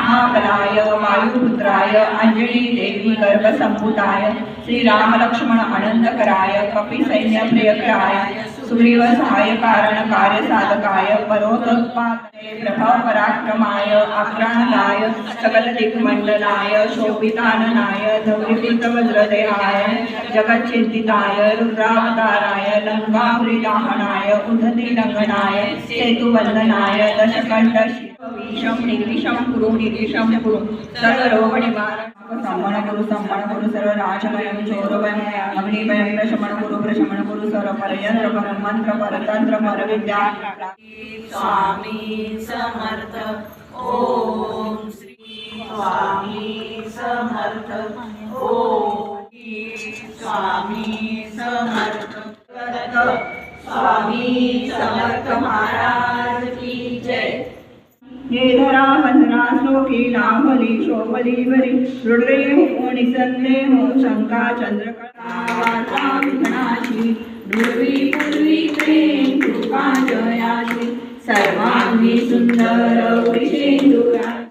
महाबलाय वायुपुत्राय अंजनी देवी गर्भसंभूताय श्रीराम लक्ष्मण आनंदकराय कपिसैन्य प्रियकराय सुग्रीवसहाय कारण कार्य साधकाय पर्वतोत्पादने प्रभाव पराक्रमाय आक्रांताय सकल दिग्मंडलाय शोभिताननाय धौरिपीतवज्रदेहाय जगच्चिंतिताय रुद्रावताराय लंकापुरीदाहनाय उद्धती लंघनाय सेतुवंदनाय दशकंठ विषम निर्विषम कुरु निर्विषम कुरु सर्वरोग निवारण संमण कुरु सर्व नाशमयं चोरभयं अग्निभयं प्रशमन कुरु सर्व परयंत्र परम मंत्र परतंत्र पर विद्या स्वामी समर्थ ओम श्री स्वामी समर्थ ओम स्वामी समर्थ स्वामी समर्थ महाराज की जय। धरा वंदना श्लोकी लाभली शोभलीवरी रुद्रे हो निसंदे हो शंका चंद्रकला विघ्नाशी दुर्वी पूर्वी प्रेम कृपा जयाशी सर्वांगी सुंदर विशेंदुरा